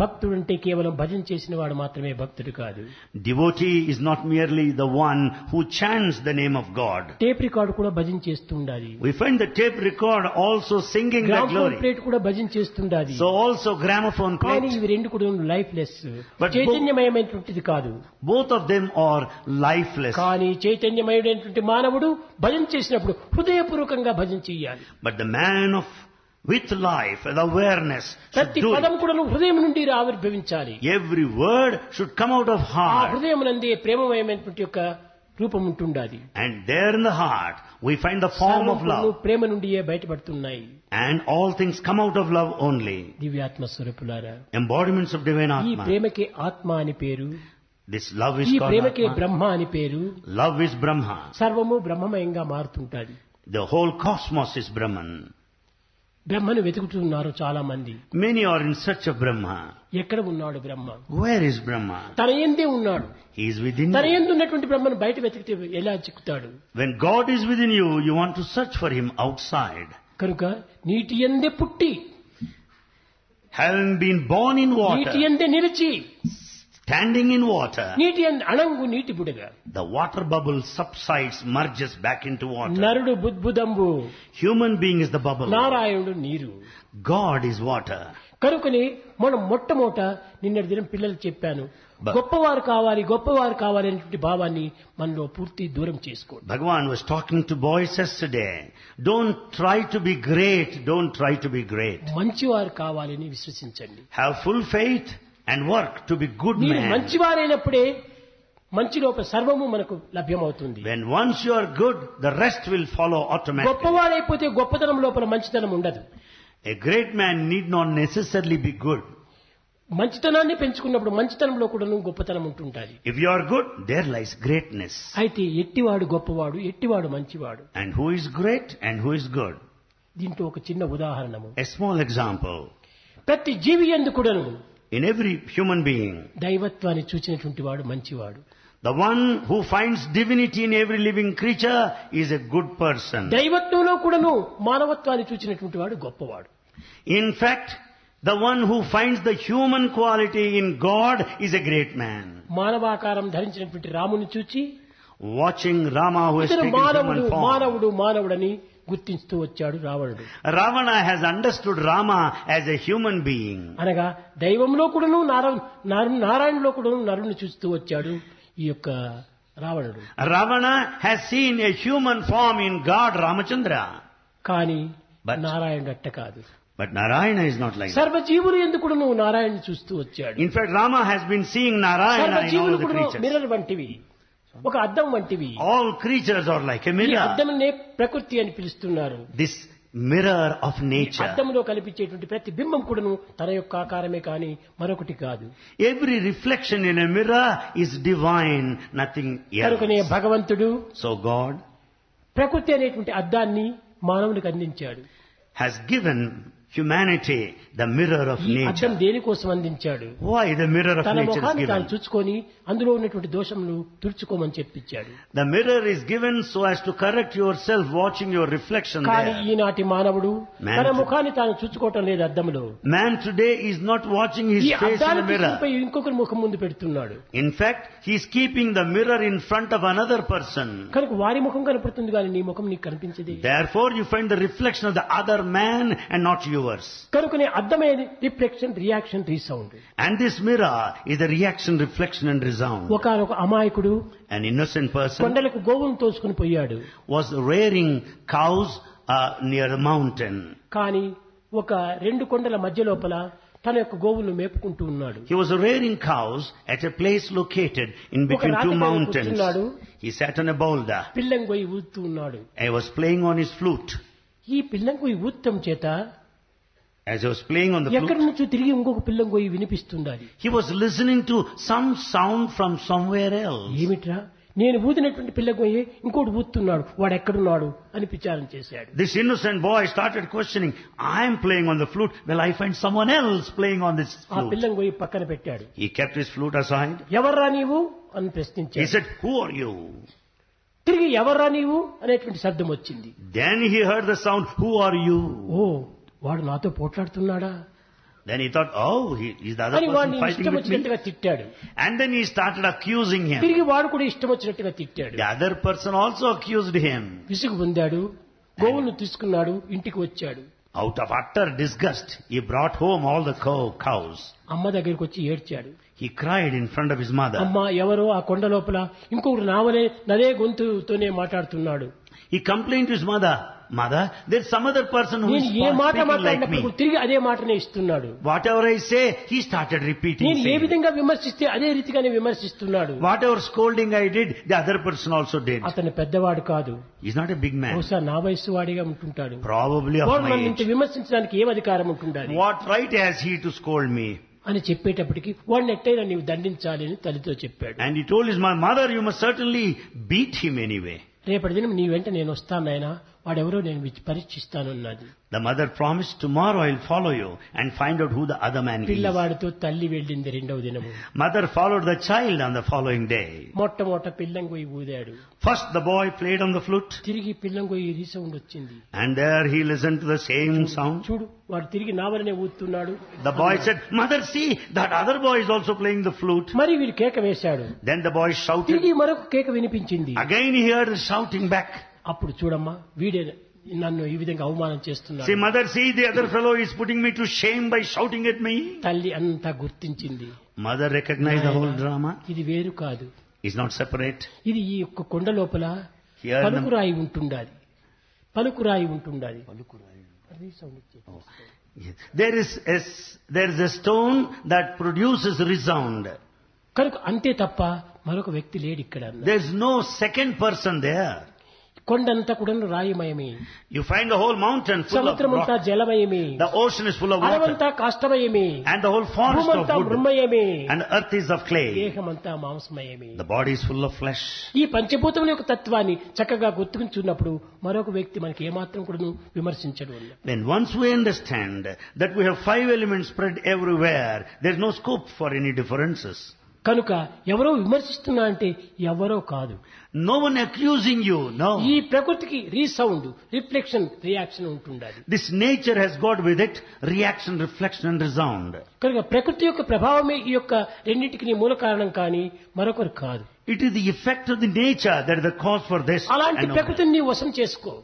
భక్తుడు అంటే కేవలం భజన చేసిన వాడు మాత్రమే భక్తుడు కాదు. Devotee is not merely the one who chants the name of God. Tape record కూడా భజన చేస్తుండాలి. We find the tape record also singing the gramophone glory. Plate కూడా భజన చేస్తుండాలి. So also gramophone కానీ plate. ఇవి రెండు కూడా లైఫ్ లెస్, But చైతన్యమయమైనటువంటిది కాదు. Both of them are lifeless. కానీ చైతన్యమయుడైనటువంటి మానవుడు భజన చేసినప్పుడు హృదయపూర్వకంగా భజన చేయాలి. But the man with life and awareness should ప్రతి do పదం it. కూడా హృదయం నుండి ఆవిర్భవించాలి. Every word should come out of ఆ heart. హృదయం నందే ప్రేమమయమైనటువంటి యొక్క రూపం ఉంటుండాది. And there in the heart we find the form of love. Prema నుండియే బయటపడుతున్నాయి. And all things come out of love only. దివ్యాత్మ స్వరూపులారా, Embodiments of divine ఈ Atma. ప్రేమకే ఆత్మ అని పేరు. This love is ఈ called ప్రేమకే Atma. బ్రహ్మ అని పేరు. Love is Brahma. సర్వము బ్రహ్మమయంగా మారుతుంటాది. The whole cosmos is Brahman. బ్రహ్మను వెతుకుతున్నారు చాలా మంది. Many are in search of Brahma. ఎక్కడ ఉన్నాడు బ్రహ్మ? Where is Brahma? తన యందే ఉన్నాడు. He is within తన you. యందు ఉన్నటువంటి బ్రహ్మను బయట వెతికితే ఎలా చిక్కుతాడు? When God is within you, you want to search for Him outside. కనుక నీటి యందే పుట్టి, Having been born in నీటి water, యందే నిలిచి, standing in water, నీటి యందు అణంగు నీటి బుడగా, the water bubble subsides, merges back into water. నరుడు బుద్బుదంబు, Human being is the bubble. నారాయణుడు నీరు. God is water. కనుకని మనం మొట్టమొదట నిన్నటి దినం పిల్లలు చెప్పాను, గొప్పవారు కావాలి గొప్పవారు కావాలి అనేటువంటి భావాన్ని మనలో పూర్తి దూరం చేసుకోండి. Bhagavan was talking to boys yesterday. Don't try to be great. Don't try to be great. మంచివారు కావాలని విశ్వసించండి. Have full faith and work to be good మీరు man. మంచివారైనప్పుడే మంచి లోపల సర్వము మనకు లభ్యమవుతుంది. When once you are good, the rest will follow automatically. గొప్పవారైపోతే గొప్పతనం లోపల మంచితనం ఉండదు. A great man need not necessarily be good. మంచితనాన్ని పెంచుకున్నప్పుడు మంచితనంలో కూడా గొప్పతనం ఉంటుంటాది. If you are good, there lies greatness. అయితే ఎట్టివాడు గొప్పవాడు, ఎట్టివాడు మంచివాడు. And who is great and who is good? దీంట్లో ఒక చిన్న ఉదాహరణము. A small example. ప్రతి జీవి యందు కూడాను In every human being, దైవత్వాన్ని చూచినటువంటి వాడు మంచివాడు. the one who finds divinity in every living creature is a good person. దైవత్వంలో కూడాను మానవత్వాన్ని చూచినటువంటి వాడు గొప్పవాడు. In fact, the one who finds the human quality in God is a great man. మానవాకారం ధరించినటువంటి రాముని చూచి Watching Rama who has ఇతను taken మానవుడు human form, మానవుడు మానవుడని గుర్తిస్తూ వచ్చాడు రావణుడు. Ravana has understood Rama as a human being. అనగా దైవంలో కూడాను నారాయణలో కూడాను నరుని చూస్తూ వచ్చాడు ఈ యొక్క రావణుడు. Ravana has seen a human form in God Ramachandra. కానీ But- నారాయణుడు అట్ట కాదు. But Narayana is not like that. సర్వజీవులు ఎందుకు కూడాను నారాయణుని చూస్తూ వచ్చాడు. In fact, Rama has been seeing Narayana in all సర్వజీవులు the కూడా creatures. మిర్రర్ వంటివి, ఒక అద్దం వంటివి. All creatures are like a ఈ mirror. అద్దమునే ప్రకృతి అని పిలుస్తున్నారు. This mirror of nature. అద్దంలో కనిపించేటువంటి ప్రతి బింబం కూడాను తన యొక్క ఆకారమే కానీ మరొకటి కాదు. Every reflection in a mirror is divine, nothing కనుకనే else. భగవంతుడు So God ప్రకృతి అనేటువంటి అద్దాన్ని మానవునికి అందించాడు. has given humanity the mirror of ఈ అద్దం nature. దేనికోసం అందించాడు? Why the mirror of తన nature is ముఖాన్ని తాను given? చూసుకొని అందులో ఉన్నటువంటి దోషమును తుడుచుకోమని చెప్పించాడు. The mirror is given so as to correct yourself watching your reflection కానీ there. ఈనాటి మానవుడు Man తన to- ముఖాన్ని తాను చూసుకోవటం లేదు అద్దంలో. Man today is not watching his ఈ face in అద్దాన్ని the mirror. తీసుకుపోయి ఇంకొకరి ముఖం ముందు పెడుతున్నాడు. In fact, he is keeping the mirror in front of another person. కనుక వారి ముఖం కనపడుతుంది కానీ నీ ముఖం నీకు కనిపించదు. Therefore, you find the reflection of the other man and not yours. కనుకనే అద్దమే reflection reaction resound. And this mirror is the reaction, reflection and resound. ఒకనొక అమాయకుడు An innocent person కొండలకు గోవును తోసుకుని పోయాడు. was rearing cows near a mountain. కానీ ఒక రెండు కొండల మధ్య లోపల తన యొక్క గోవులను మేపుకుంటూ ఉన్నాడు. He was rearing cows at a place located in between ఒక two రాతి పైన mountains. కూర్చున్నాడు. He sat on a boulder. పిల్లంగొయ్యి ఊదుతూ ఉన్నాడు. He was playing on his flute. ఈ పిల్లంగొయ్యి ఊదటం చేత As he was playing on the ఎక్కడి flute, నుంచో తిరిగి ఇంకొక పిల్లంగొయ్యి వినిపిస్తుండాలి. he was listening to some sound from somewhere else. ఏమిట్రా, నేను ఊదినటువంటి పిల్లంగొయ్యి ఇంకోటి ఊదుతున్నాడు, వాడు ఎక్కడున్నాడు అని విచారం చేశాడు. This innocent boy started questioning, I am playing on the flute, will I find someone else playing on this ఆ flute? పిల్లంగొయ్యి పక్కన పెట్టాడు. He kept his flute aside. ఎవర్రా నీవు అని He ప్రశ్నించాడు. said, who are you? తిరిగి ఎవర్రా నీవు అనేటువంటి శబ్దం వచ్చింది. Then he heard the sound, who are you? ఓ, వాడు నాతో పోట్లాడుతున్నాడా Then he thought, oh, he's the other అని వాడిని person fighting ఇష్టం with me. వచ్చినట్టుగా తిట్టాడు. And then he started accusing him. తిరిగి వాడు కూడా ఇష్టం వచ్చినట్టుగా తిట్టాడు. The other person also accused him. విసుగు పొందాడు. గోవులను తీసుకున్నాడు, ఇంటికి వచ్చాడు. Out of utter disgust, he brought home all the cows. అమ్మ దగ్గరికి వచ్చి ఏడ్చాడు. He cried in front of his mother. అమ్మ, ఎవరో ఆ కొండ లోపల ఇంకొకరు నదే గొంతుతోనే మాట్లాడుతున్నాడు. He complained to his mother, Mother, there's some other person who is నేను ఏ మాట speaking like మాట్లాడినప్పుడు me. తిరిగి అదే మాటనే ఇస్తున్నాడు. Whatever I say, he started repeating. నేను ఏ Saying. విధంగా విమర్శిస్తే అదే రీతిగానే విమర్శిస్తున్నాడు. Whatever scolding I did, the other person also did. అతను పెద్దవాడు కాదు, He's not a big man. బహుశా నా వయస్సు వాడిగా ఉంటుంటాడు. Probably of వాడు my నన్ను age. ఇంత విమర్శించడానికి ఏం అధికారం ఉంటుండాలి What right has he to scold me? అని చెప్పేటప్పటికి వాడిని ఎట్టయినా నీవు దండించాలి అని తల్లితో చెప్పాడు. And he told his mother, you must certainly beat him anyway. రేపటి దినం నీ వెంట నేను వస్తాను నాయనా, వాడెవరో నేను పరీక్షిస్తాను అన్నది. The mother promised, tomorrow I'll follow you and find out who the other man is. పిల్లవాడితో తల్లి వెళ్ళింది రెండవ దినము. Mother followed the child on the following day. మొట్టమొదట పిల్లంగొయ్యి ఊదాడు. First the boy played on the flute. తిరిగి పిల్లంగొయ్యి రీసౌండ్ వచ్చింది. And there he listened to the same sound. చూడు వాడు తిరిగి నా వలనే ఊతున్నాడు. The boy said, Mother, see, that other boy is also playing the flute. మరి వీడు కేక వేశాడు. Then the boy shouted. తిరిగి మరొక కేక వినిపించింది. Again he heard the shouting back. అప్పుడు చూడమ్మా, వీడే నన్ను ఈ విధంగా అవమానం చేస్తున్నాడు. See, mother, see, the other fellow is putting me to shame by shouting at me. తల్లి అంతా గుర్తించింది. Mother recognized the whole drama. ఇది వేరు కాదు, It's not separate. ఇది ఈ యొక్క కొండ లోపల Here పలుకురాయి ఉంటుండాలి, పలుకురాయి ఉంటుండాలి. there is a stone that produces resound. కనుక అంతే తప్ప మరొక వ్యక్తి లేడు ఇక్కడ. There's no second person there. కొండంతా కూడా రాయిమయమే, You find the whole mountain full of సముద్రమంతా rock. జలమయమే, The ocean is full of water. అడవంతా కాష్టమయమే, And the whole forest of భూమంతా wood. మృమయమే, And the earth is of clay. దేహమంతా మాంసమయమే. The body is full of flesh. ఈ పంచభూతముల యొక్క తత్వాన్ని చక్కగా గుర్తుంచున్నప్పుడు మరొక వ్యక్తి మనకి ఏమాత్రం కూడా విమర్శించడు. Then once we understand that we have 5 elements spread everywhere, there is no scope for any differences. కనుక ఎవరో విమర్శిస్తున్నా అంటే ఎవరో కాదు. No one accusing you, no. ఈ ప్రకృతికి రీసౌండ్, రిఫ్లెక్షన్, రియాక్షన్ ఉంటుండాలి. This nature has got with it reaction, reflection and resound. కనుక ప్రకృతి యొక్క ప్రభావమే ఈ యొక్క రెండింటికి మూల కారణం కానీ మరొకరు కాదు. It is the effect of the nature that is the cause for this. అలాంటి and no ప్రకృతిని నీ వశం చేసుకో.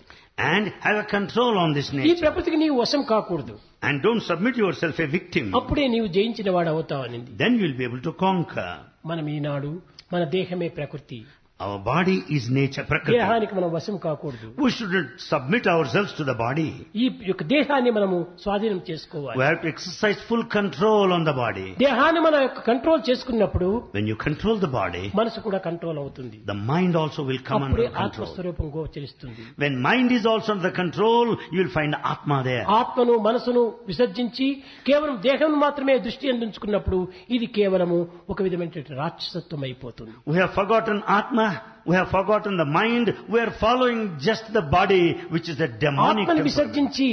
And have a control on this ఈ nature. ప్రకృతికి నీవు వశం కాకూడదు. And don't submit yourself a victim. అప్పుడే నీవు జయించిన వాడు అవుతావు అనింది. Then you will be able to conquer. మనం ఈనాడు మన దేహమే ప్రకృతి, Our body is nature, prakriti. దేహానికి మనం వశం కాకూడదు. We shouldn't submit ourselves to the body. ఈ యొక్క దేహాన్ని మనము స్వాధీనం చేసుకోవాలి. We have to exercise full control on the body. దేహాన్ని మన యొక్క కంట్రోల్ చేసుకున్నప్పుడు When you control the body, మనసు కూడా కంట్రోల్ అవుతుంది. the mind also will come అప్పుడే under control. ఆత్మస్వరూపం గోచరిస్తుంది. When mind is also under the control, you will find Atma there. ఆత్మను మనసును విసర్జించి కేవలం దేహం మాత్రమే దృష్టి అందించుకున్నప్పుడు ఇది కేవలము ఒక విధమైన రాక్షసత్వం అయిపోతుంది. We have forgotten Atma, we have forgotten the mind, we are following just the body, which is a demonic ఆత్మను temperament. విసర్జించి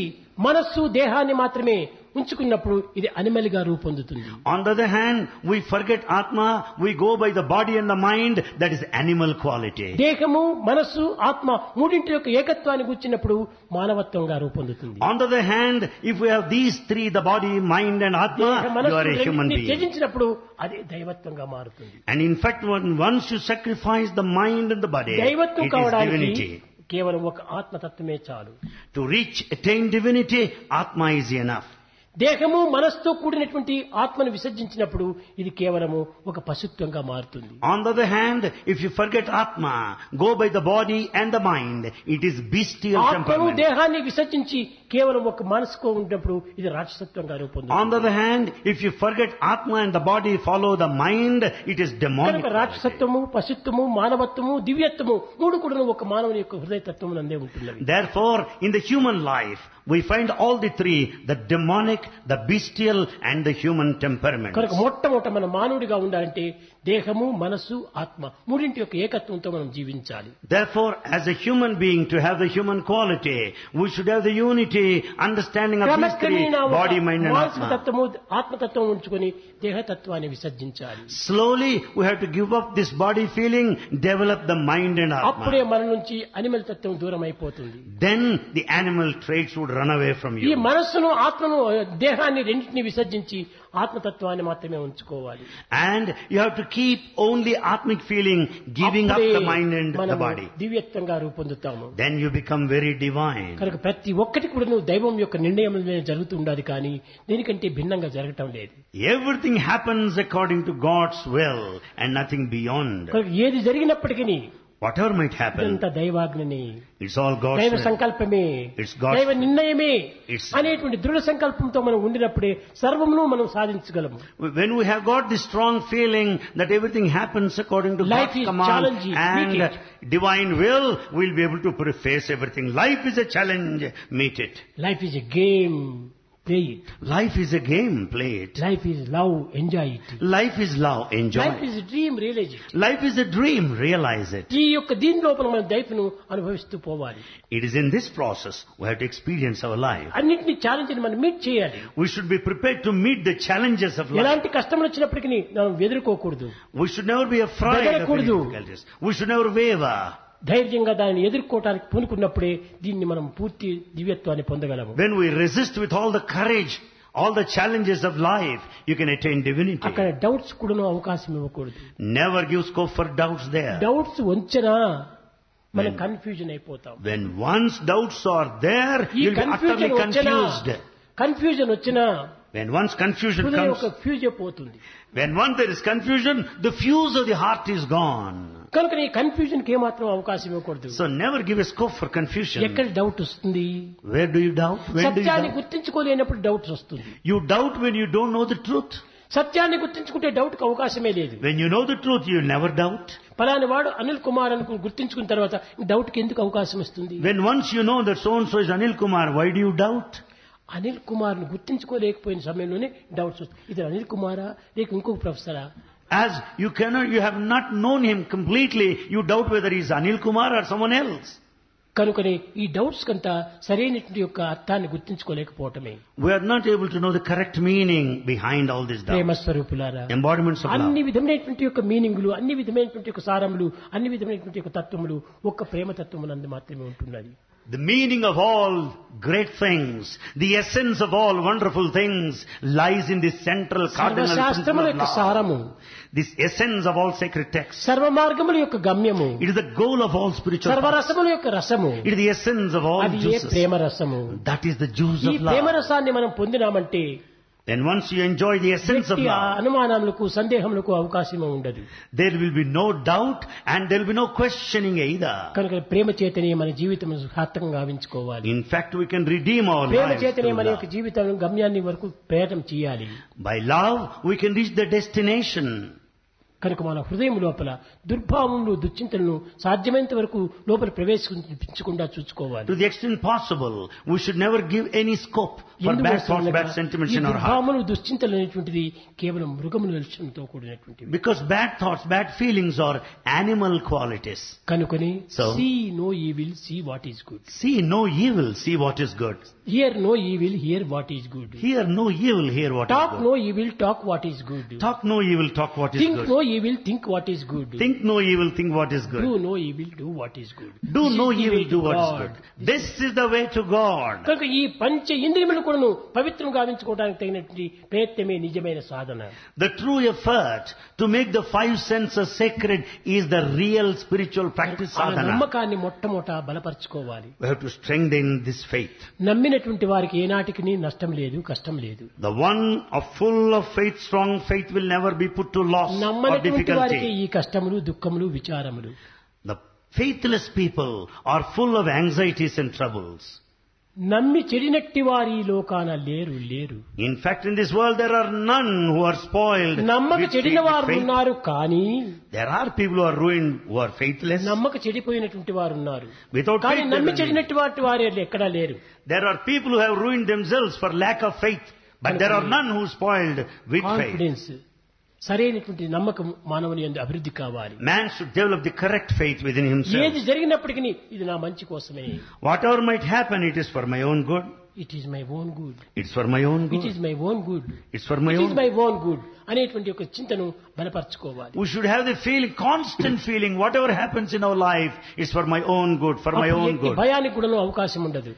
మనస్సు దేహాన్ని మాత్రమే ఉంచుకున్నప్పుడు ఇది అనిమల్ గా రూపొందుతుంది. On the other hand, we forget Atma, we go by the body and the mind, that is animal quality. దేహము మనస్సు ఆత్మ మూడింటి యొక్క ఏకత్వాన్ని గుర్చినప్పుడు మానవత్వంగా రూపొందుతుంది. On the other hand, if we have these three, the body, mind and Atma, you are a human being. త్యజించినప్పుడు అది దైవత్వంగా మారుతుంది. And in fact, once you sacrifice the mind and the body, దైవత్వం it is కావడానికి divinity. కేవలం ఒక ఆత్మతత్వమే చాలు. To attain divinity, Atma is enough. దేహము మనస్సుతో కూడినటువంటి ఆత్మను విసర్జించినప్పుడు ఇది కేవలము ఒక పశుత్వంగా మారుతుంది. On the other hand, if you forget Atma, go by the body and the mind, it is bestial ఆత్మను temperament. దేహాన్ని విసర్జించి కేవలం ఒక మనసుకు ఉన్నప్పుడు ఇది రాక్షసత్వంగా రూపొందుతుంది. On the other hand, if you forget Atma and the body follow the mind, it is demonic. కనుక రాక్షసత్వము, పశుత్వము, మానవత్వము, దివ్యత్వము మూడు కూడా ఒక మానవుని యొక్క హృదయతత్వం నందే ఉంటున్నవి. Therefore, in the human life, we find all the three, the demonic, the bestial and the human temperament. కనుక మొట్టమొదట మన మానవుడిగా ఉండాలంటే దేహము, మనస్సు, ఆత్మ మూడింటి యొక్క ఏకత్వంతో మనం జీవించాలి. Therefore, as a human being, to have the human quality, we should have the unity, understanding of these three, body, mind and మానసిక Atma. తత్వము, ఆత్మతత్వం ఉంచుకొని దేహతత్వాన్ని విసర్జించాలి. Slowly, we have to give up this body feeling, develop the mind and అప్పుడే Atma. మన నుంచి animal తత్వం దూరం అయిపోతుంది. Then the animal traits would run away from ఈ you. మనస్సును, ఆత్మను, దేహాన్ని రెండింటిని విసర్జించి ఆత్మతత్వాన్ని మాత్రమే ఉంచుకోవాలి. And you have to keep only Atmic feeling, giving up అప్పుడే the mind and the మనము body. దివ్యత్వంగా రూపొందుతాము. Then you become very divine. కనుక ప్రతి ఒక్కటి కూడా నువ్వు దైవం యొక్క నిర్ణయం జరుగుతూ ఉండాలి, కానీ దీనికంటే భిన్నంగా జరగటం లేదు. Everything happens according to God's will and nothing beyond. కనుక ఏది జరిగినప్పటికీ Whatever might happen, ఇదంతా దైవాజ్ఞనే, it's all God's దైవ will. సంకల్పమే, It's God's దైవ నిర్ణయమే It's- అనేటువంటి దృఢ సంకల్పంతో మనం ఉండినప్పుడే సర్వమును మనం సాధించగలము. When we have got this strong feeling that everything happens according to Life God's is command challenging. and Meet it. divine will, we'll be able to face everything. Life is a challenge. Meet it. Life is a game, play it. Life is a game. Play it. Life is love, enjoy it. Life is love. Enjoy. Life is dream, realise it. Life is a dream. Realize it. ఈ యొక్క దీని లోపల మనం లైఫ్ను అనుభవిస్తూ పోవాలి. It is in this process we have to experience our life. అన్నింటినీ challenge మనం మీట్ చేయాలి. We should be prepared to meet the challenges of life. ఎలాంటి కష్టములు వచ్చినప్పటికీ మనం ఎదుర్కోకూడదు, We should never be afraid of any బెదరకూడదు. difficulties. We should never waver. ధైర్యంగా దానిని ఎదుర్కోవటానికి పూనుకున్నప్పుడే దీన్ని మనం పూర్తి దివ్యత్వాన్ని పొందగలము. When we resist with all the courage, all the challenges of life, you can attain divinity. అక్కడ డౌట్స్ కూడాను అవకాశం ఇవ్వకూడదు. Never give scope for doubts there. Doubts వంచనా మనం కన్ఫ్యూజన్ అయిపోతాం. When once doubts are there, ఈ you'll be utterly కన్ఫ్యూజన్ వచ్చినా When once confusion హృదయం comes, ఒక ఫ్యూజ్ అయిపోతుంది. when once there is confusion, the fuse of the heart is gone. కనుక ఈ కన్ఫ్యూజన్ కి ఏమాత్రం అవకాశం ఇవ్వకూడదు. So never give a scope for confusion. ఎక్కడ డౌట్ వస్తుంది? Where do you doubt? When do you సత్యాన్ని doubt? గుర్తించుకోలేనప్పుడు డౌట్స్ వస్తుంది. You doubt when you don't know the truth. సత్యాన్ని గుర్తించుకుంటే డౌట్ కి అవకాశమే లేదు. When you know the truth, you will never doubt. పలాని వాడు అనిల్ కుమార్ అని గుర్తించుకున్న తర్వాత డౌట్ కి ఎందుకు అవకాశం వస్తుంది? When once you know that so and so is Anil Kumar, why do you doubt? Anil Kumar ను గుర్తించుకోలేకపోయిన సమయంలోనే డౌట్స్ వస్తాయి. ఇది అనిల్ కుమారా లేక ఇంకొక ప్రొఫెసరా? As you have not known him completely, you doubt whether he is Anil Kumar or someone else. కనుకనే ఈ doubts కంతా సరైనటువంటి యొక్క అర్థాన్ని గుర్తించుకోలేకపోవటమే. We are not able to know the correct meaning behind all this doubt. ప్రేమ స్వరూపులారా, Embodiments of అన్ని love. విధమైనటువంటి యొక్క మీనింగులు, అన్ని విధమైనటువంటి యొక్క సారములు, అన్ని విధమైనటువంటి యొక్క తత్వములు ఒక్క ప్రేమ తత్వమునందు మాత్రమే ఉంటున్నది. The meaning of all great things, the essence of all wonderful things lies in this central cardinal సర్వశాస్త్రముల principle యొక్క of సారము, love. This essence of all sacred texts. సర్వ మార్గముల యొక్క గమ్యము, It is the goal of all spiritual paths. సర్వరసముల యొక్క రసము, It is the essence of all అది ఏ juices. ప్రేమ రసము. That is the juice ఈ of ప్రేమ love. రసాన్ని మనం పొందినామంటే Then once you enjoy the essence of వ్యక్తి ఆ love, అనుమానములకు, సందేహములకు అవకాశం ఉండదు. there will be no doubt and there will be no questioning either. కనుక ప్రేమ చేతనే మన జీవితం సార్థకంగా గావించుకోవాలి. In fact, we can redeem our Prema lives చేతనే through మన love. యొక్క జీవితం గమ్యాన్ని వరకు ప్రయాణం చేయాలి. By love, we can reach the destination. కనుక మన హృదయం లోపల దుర్భావములు, దుశ్చింతలను సాధ్యమైనంత వరకు లోపల ప్రవేశించకుండా చూసుకోవాలి. To the extent possible, we should never give any scope for bad thoughts, bad sentiments in our heart. దుర్భావములు, దుశ్చింతలు అనేటువంటిది కేవలం మృగముల లక్షణంతో కూడినటువంటివి. Because bad thoughts, bad feelings are animal qualities. కనుకొని So, see no evil, see what is good. see no evil, see what is good. Hear no evil, hear what is good. Hear no evil, hear what Talk is good. no evil, talk what is good. Talk no evil, talk what is Think good. no evil, think what is good. Think no evil, think what is good. Do no evil, do what is good. Do This no is the evil, way do to what is God. good. This is the way to God. కనుక ఈ పంచ ఇంద్రియములు కూడాను పవిత్రం గావించుకోవడానికి తగినటువంటి ప్రయత్నమే నిజమైన సాధన. The true effort to make the five senses sacred is the real spiritual practice ఆ sadhana. నమ్మకాన్ని మొట్టమొదట బలపరచుకోవాలి. We have to strengthen this faith. నమ్మినటువంటి వారికి ఏనాటికి నష్టం లేదు, కష్టం లేదు. The one full of faith, strong faith will never be put to loss or నమ్మనటువంటి వారికి difficulty. ఈ కష్టములు, దుఃఖములు, విచారములు. The faithless people are full of anxieties and troubles. నమ్మి చెడినట్టి వారి లోకాన లేరు. In fact, in this world there are none who are spoiled నమ్మక with చెడిన వారు faith. ఉన్నారు, కానీ There are people who are ruined, who are faithless. నమ్మక చెడిపోయినటువంటి వారు ఉన్నారు, Without కానీ faith, నమ్మి there are చెడినట్టు వారు ఎక్కడా లేరు. There are people who have ruined themselves for lack of faith, but there are none who spoiled with faith. Confidence, సరైనటువంటి నమ్మకం మానవుని యందు అభివృద్ధి కావాలి. Man should develop the correct faith within himself. ఏది జరిగినప్పటికీ ఇది నా మంచి కోసమే. Whatever might happen, it is for my own good. It is my own good. It's for my own it good. Is my own good. It's for my it is own. My own good అనేటువంటి ఒక చింతను బలపరచుకోవాలి. We should have the feeling, constant feeling, whatever happens in our life is for my own good, for my అప్పుడు own ఎట్టి good. భయానికి కూడా అవకాశం ఉండదు.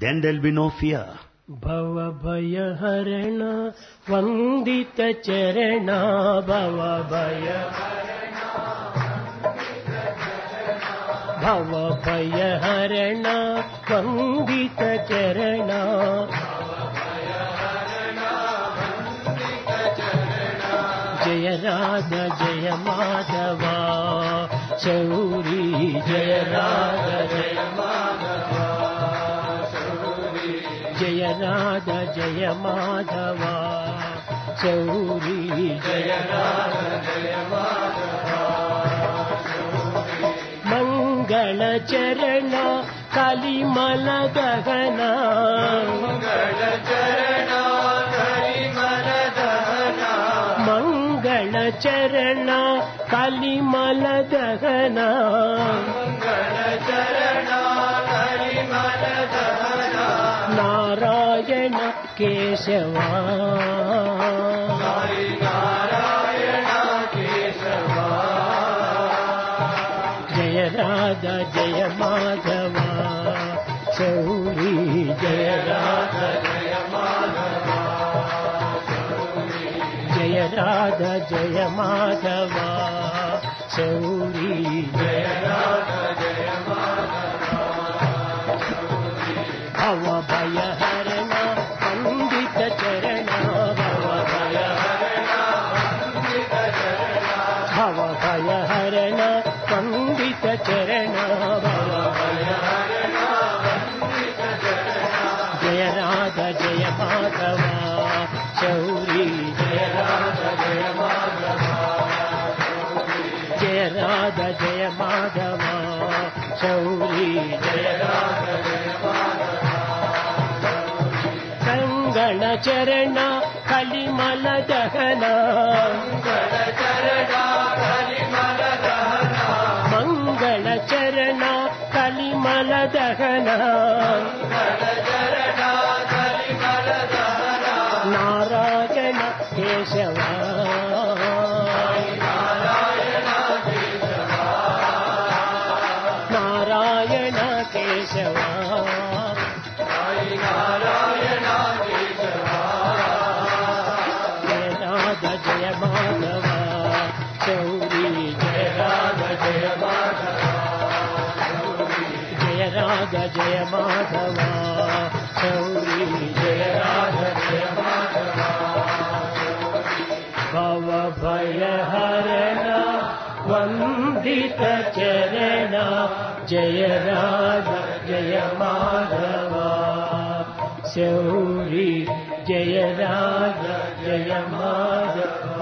Then there will be no fear. భవ భయ హరణ వందిత చరణ, భవ భయ భవ భయ హరణ వందిత చరణ, జయ రాధ జయ మాధవ శౌరీ జయ రాధ జయ మాధవ జయ రాధ జయ మాధవ శౌరీ జయ రాధ జయ మాధవ మంగళ చరణ కలిమల దహన మంగళ చరణ కలిమల దహన మంగళ చరణ కలిమల దహన మంగళ చరణ కలిమల దహన నారాయణ కేశవ నారాయణ కేశవ జయ రాధ జయ మాధవ శౌరీ జయ రాధ జయ మాధవ జయ రాధ జయ మాధవ శౌరీ జయ రాధ జయ మాధవ భవ భయ హరణ పండిత చరణ భవ భయ హరణ పండిత చరణ భవ భయ హరణ పండిత చరణ భవ భయ హరణ పండిత చరణ జయ రాధ జయ మాధవ శౌరీ జయ రాధ జయ మాధవ జయ రాధ జయ మాధవ శౌరీ జయ రాధ జయ మాధవ కంగణ చరణ కలిమల దహన మంగళ చరణ కలిమల దహన మంగళ చరణ కలిమల దహన మంగళ చరణ కలిమల దహన నారాయణ కేశవ నారాయణ కేశవ నారాయణ కేశవ నారాయణ కేశవ జయ రాధ జయ మాధవ శౌరీ జయ రాధ జయ మాధవ జయ రాధ జయ మాధవ శౌరీ జయ రాధ జయ మాధవ భవ భయ హరణ వందిత చరణ జయ రాధ జయ మాధవ శౌరీ జయ రాధ జయ మాధవ